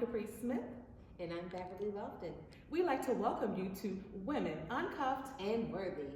Caprice Smith. And I'm Beverly Lofton. We'd like to welcome you to Women Uncuffed and Worthy.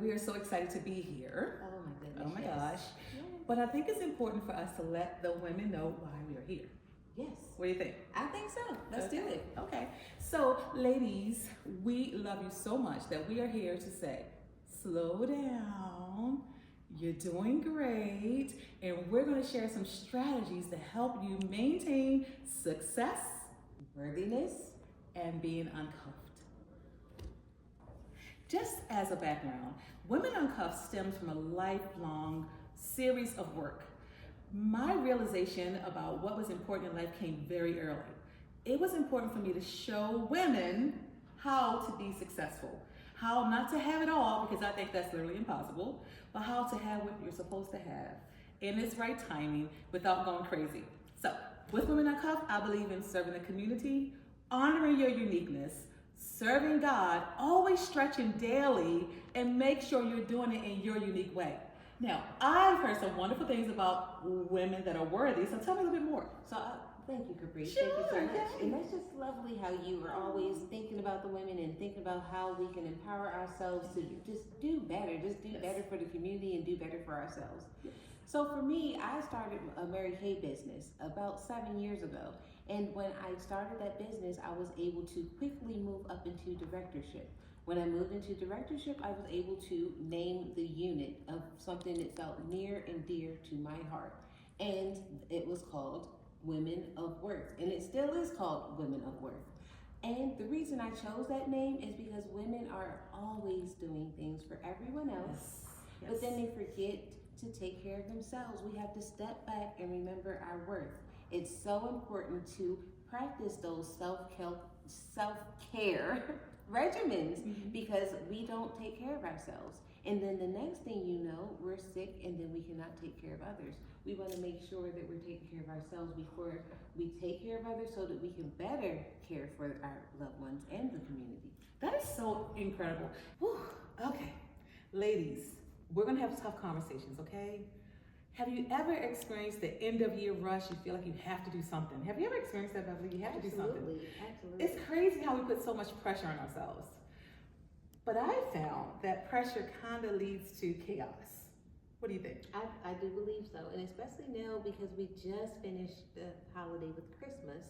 We are so excited to be here. Oh my goodness. Oh my yes. gosh. Yes. But I think it's important for us to let the women know why we are here. Yes. What do you think? I think so. Let's do it. Okay. So, ladies, we love you so much that we are here to say, slow down. You're doing great. And we're going to share some strategies to help you maintain success, worthiness, and being uncuffed. Just as a background, Women Uncuffed stems from a lifelong series of work. My realization about what was important in life came very early. It was important for me to show women how to be successful, how not to have it all, because I think that's literally impossible, but how to have what you're supposed to have in its right timing without going crazy. So, with Women Uncuffed, I believe in serving the community, honoring your uniqueness, serving God, always stretching daily, and make sure you're doing it in your unique way. Now, I've heard some wonderful things about women that are worthy, so tell me a little bit more. So, thank you, Caprice. Sure, thank you so much. yay. And that's just lovely how you are always thinking about the women and thinking about how we can empower ourselves to just do better, better for the community and do better for ourselves. Yes. So for me, I started a Mary Kay business about 7 years ago. And when I started that business, I was able to quickly move up into directorship. When I moved into directorship, I was able to name the unit of something that felt near and dear to my heart. And it was called Women of Worth. And it still is called Women of Worth. And the reason I chose that name is because women are always doing things for everyone else, Yes. but then they forget to take care of themselves. We have to step back and remember our worth. It's so important to practice those self-care regimens because we don't take care of ourselves. And then the next thing you know, we're sick and then we cannot take care of others. We want to make sure that we're taking care of ourselves before we take care of others so that we can better care for our loved ones and the community. That is so incredible. Whew. Okay, ladies, we're going to have tough conversations, okay? Have you ever experienced the end of year rush? You feel like you have to do something. Have you ever experienced that, Beverly? You have to do something. Absolutely. It's crazy how we put so much pressure on ourselves. But I found that pressure kind of leads to chaos. What do you think? I do believe so, and especially now because we just finished the holiday with Christmas,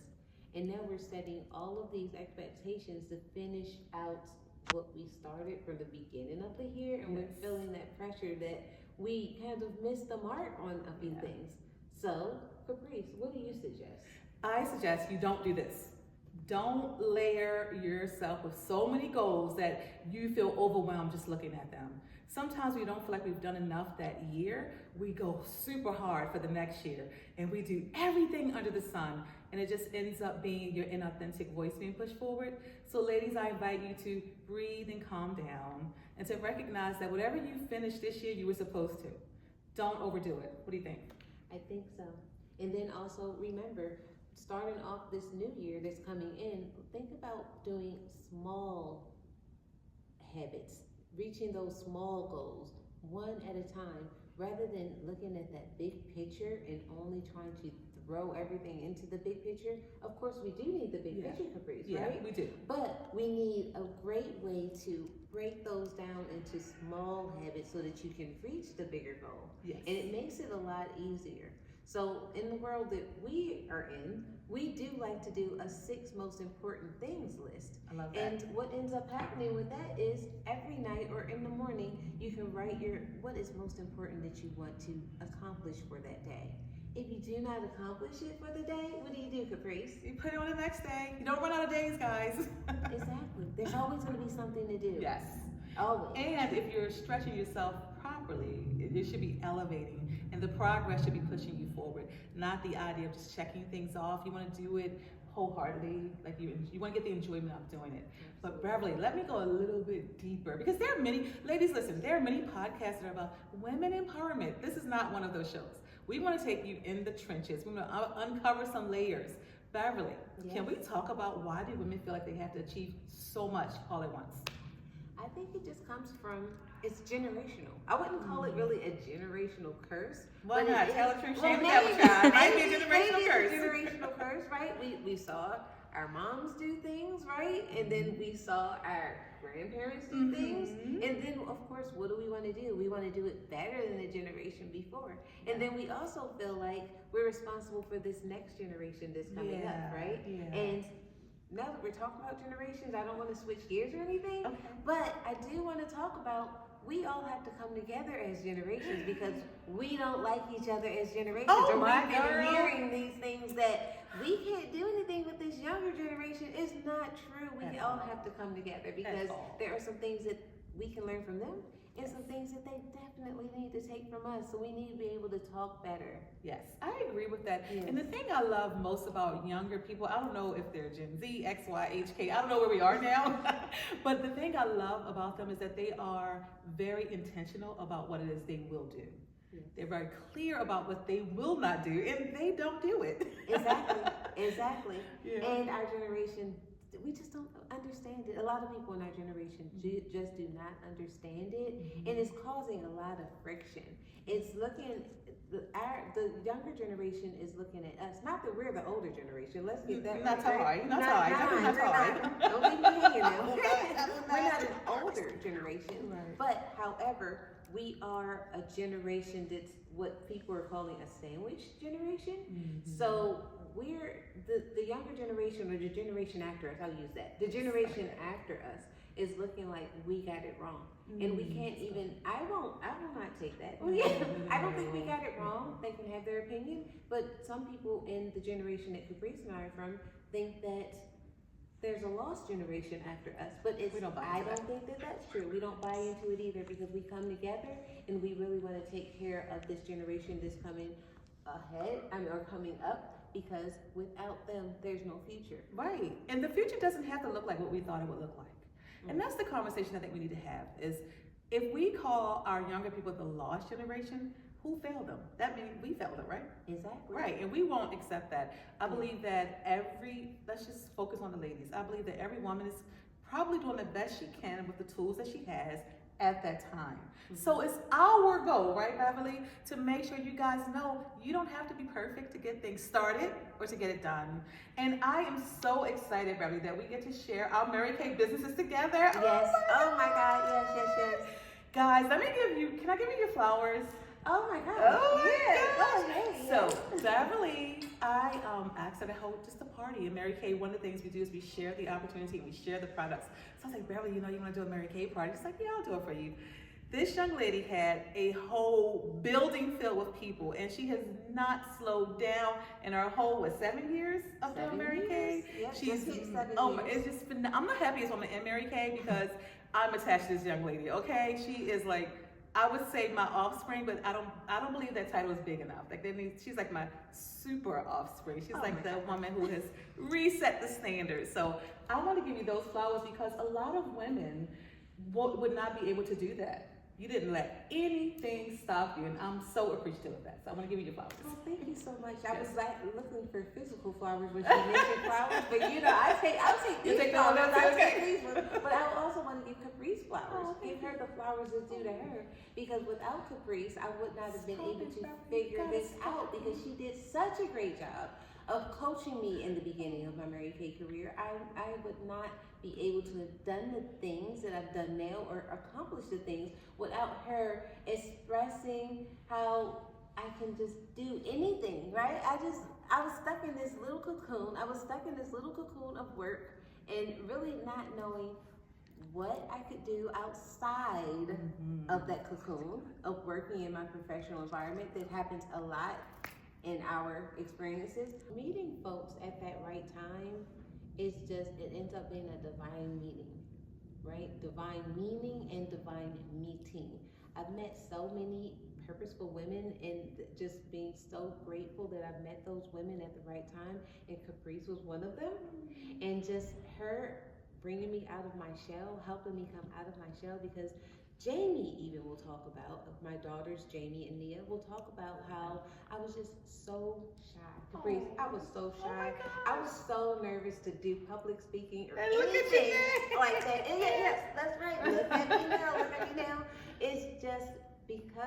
and now we're setting all of these expectations to finish out what we started from the beginning of the year, and we're feeling that pressure that we kind of missed the mark on a few things. So, Caprice, what do you suggest? I suggest you don't do this. Don't layer yourself with so many goals that you feel overwhelmed just looking at them. Sometimes we don't feel like we've done enough that year. We go super hard for the next year and we do everything under the sun, and it just ends up being your inauthentic voice being pushed forward. So ladies, I invite you to breathe and calm down and to recognize that whatever you finished this year, you were supposed to. Don't overdo it. What do you think? I think so. And then also remember, starting off this new year that's coming in, think about doing small habits, reaching those small goals one at a time, rather than looking at that big picture and only trying to throw everything into the big picture. Of course, we do need the big picture, Caprice, right? Yeah, we do. But we need a great way to break those down into small habits so that you can reach the bigger goal. Yes. And it makes it a lot easier. So in the world that we are in, we do like to do a 6 most important things list. I love that. And what ends up happening with that is every night or in the morning, you can write what is most important that you want to accomplish for that day. If you do not accomplish it for the day, what do, Caprice? You put it on the next day. You don't run out of days, guys. Exactly. There's always going to be something to do. Yes. Always. And if you're stretching yourself properly, it should be elevating, and the progress should be pushing you forward, not the idea of just checking things off. You want to do it wholeheartedly, like you want to get the enjoyment of doing it. But Beverly, let me go a little bit deeper, because there are many, ladies, listen, there are many podcasts that are about women empowerment. This is not one of those shows. We want to take you in the trenches. We want to uncover some layers. Beverly, Can we talk about why do women feel like they have to achieve so much all at once? I think it just comes from, it's generational. I wouldn't call it really a generational curse. Why not? Tell the truth, shame the maybe, devil, child. It might be a generational curse. It's a generational curse, right? We saw our moms do things, right? And then we saw our grandparents do things. And then, of course, what do we want to do? We want to do it better than the generation before. And then we also feel like we're responsible for this next generation that's coming up, right? Yeah. And now that we're talking about generations, I don't want to switch gears or anything, Okay. but I do want to talk about, we all have to come together as generations because we don't like each other as generations. Oh, or my we've been girl. hearing these things that we can't do anything with this younger generation. It's not true. We all have to come together because there are some things that we can learn from them and some things that they definitely need to take from us. So we need to be able to talk better. Yes, I agree with that. Yes. And the thing I love most about younger people, I don't know if they're Gen Z, X, Y, HK, I don't know where we are now, but the thing I love about them is that they are very intentional about what it is they will do. Yes. They're very clear about what they will not do, and they don't do it. Exactly. Yeah. And our generation, we just don't understand it. A lot of people in our generation just do not understand it, and it's causing a lot of friction. It's looking, the younger generation is looking at us. Not that we're the older generation. Let's get that Not right. Not Don't leave me hanging now. We're not an older generation, right. But however, we are a generation that's what people are calling a sandwich generation. So we're the younger generation, or the generation after us, I'll use that. The generation after us is looking like we got it wrong. And we can't even, I will not take that. I don't think we got it wrong. They can have their opinion, but some people in the generation that Caprice and I are from think that there's a lost generation after us, but I don't think that that's true. We don't buy into it either because we come together and we really want to take care of this generation that's coming ahead, or coming up, because without them, there's no future. Right, and the future doesn't have to look like what we thought it would look like. And that's the conversation I think we need to have, is if we call our younger people the lost generation, who failed them? That means we failed them, right? Exactly. Right, and we won't accept that. I believe that let's just focus on the ladies. I believe that every woman is probably doing the best she can with the tools that she has at that time. So it's our goal, right, Beverly, to make sure you guys know you don't have to be perfect to get things started or to get it done. And I am so excited, Beverly, that we get to share our Mary Kay businesses together. Yes. Oh my God. Yes. Guys, can I give you your flowers? Oh my God. So, Beverly, I asked her to hold just a party. And Mary Kay, one of the things we do is we share the opportunity and we share the products. So I was like, Beverly, you want to do a Mary Kay party? She's like, yeah, I'll do it for you. This young lady had a whole building filled with people, and she has not slowed down in her whole 7 years of doing Mary Kay. Yep, She's just hit 7 it's just been. I'm the happiest woman in Mary Kay because I'm attached to this young lady. Okay, she is like, I would say my offspring, but I don't believe that title is big enough. Like she's like my super offspring. She's like the woman who has reset the standards. So I want to give you those flowers because a lot of women would not be able to do that. You didn't let anything stop you, and I'm so appreciative of that. So I want to give you your flowers. Oh, thank you so much. I was looking for physical flowers when she mentioned flowers, but I'll take these flowers. I'll take these ones. But I also want to give Caprice flowers. Give her the flowers that's due to her, because without Caprice, I would not have been able to figure this out, because she did such a great job of coaching me in the beginning of my Mary Kay career. I would not be able to have done the things that I've done now or accomplished the things without her expressing how I can just do anything, right? I was stuck in this little cocoon. I was stuck in this little cocoon of work and really not knowing what I could do outside of that cocoon of working in my professional environment. That happens a lot in our experiences. Meeting folks at that right time, it ends up being a divine meeting, right? Divine meaning and divine meeting. I've met so many purposeful women, and just being so grateful that I've met those women at the right time, and Caprice was one of them. And just her bringing me out of my shell, helping me come out of my shell, because Jamie even will talk about, my daughters, Jamie and Nia, will talk about how I was just so shy. Caprice, I was so shy. I was so nervous to do public speaking or anything like that. And yes, that's right. Look at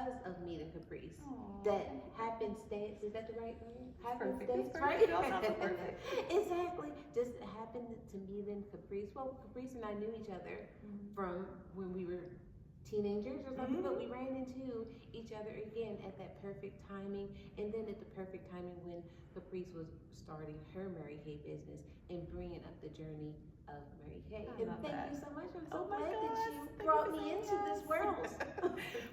because of Meet and Caprice. Aw. That happenstance, is that the right word? Perfect. Happenstance, It's right? perfect. Y'all sound so perfect. Exactly. Just happened to Meet and Caprice. Well, Caprice and I knew each other from when we were teenagers or something, but we ran into each other again at that perfect timing, and then at the perfect timing when Caprice was starting her Mary Kay business and bringing up the journey of Mary Kay. And thank you so much. I'm so glad that you brought me into this world.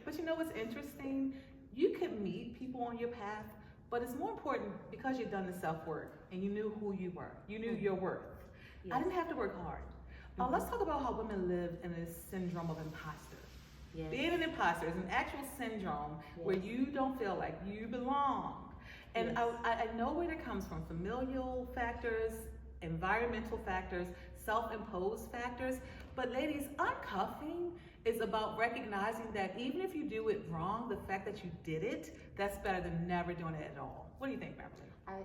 But you know what's interesting? You could meet people on your path, but it's more important because you've done the self-work and you knew who you were. You knew your worth. Yes. I didn't have to work hard. Let's talk about how women live in this syndrome of imposter. Yes. Being an imposter is an actual syndrome where you don't feel like you belong. And I know where it comes from: familial factors, environmental factors, self-imposed factors. But ladies, uncuffing is about recognizing that even if you do it wrong, the fact that you did it, that's better than never doing it at all. What do you think, Beverly? I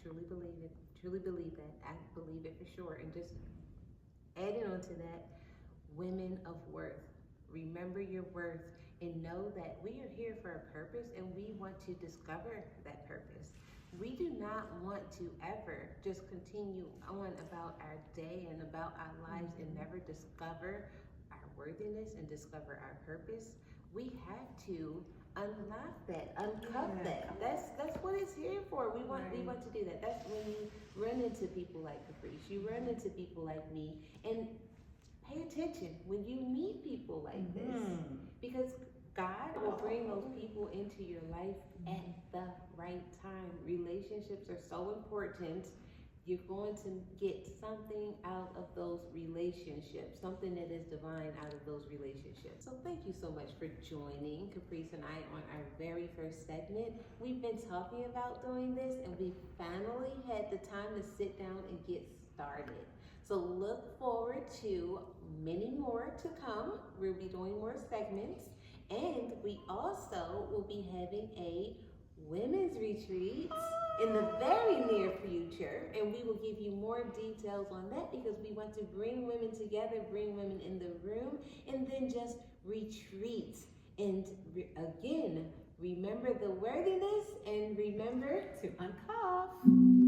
truly believe it. Truly believe that. I believe it for sure. And just adding on to that, women of worth. Remember your worth and know that we are here for a purpose, and we want to discover that purpose. We do not want to ever just continue on about our day and about our lives and never discover our worthiness and discover our purpose. We have to unlock that, uncuff that. That's what it's here for. We want to do that. That's when you run into people like Caprice, you run into people like me, and pay attention when you meet people like this, because God will bring those people into your life at the right time. Relationships are so important. You're going to get something out of those relationships, something that is divine out of those relationships. So thank you so much for joining Caprice and I on our very first segment. We've been talking about doing this, and we finally had the time to sit down and get started. So look forward to many more to come. We'll be doing more segments, and we also will be having a women's retreat in the very near future, and we will give you more details on that, because we want to bring women together, bring women in the room, and then just retreat. And again, remember the worthiness, and remember To uncuff.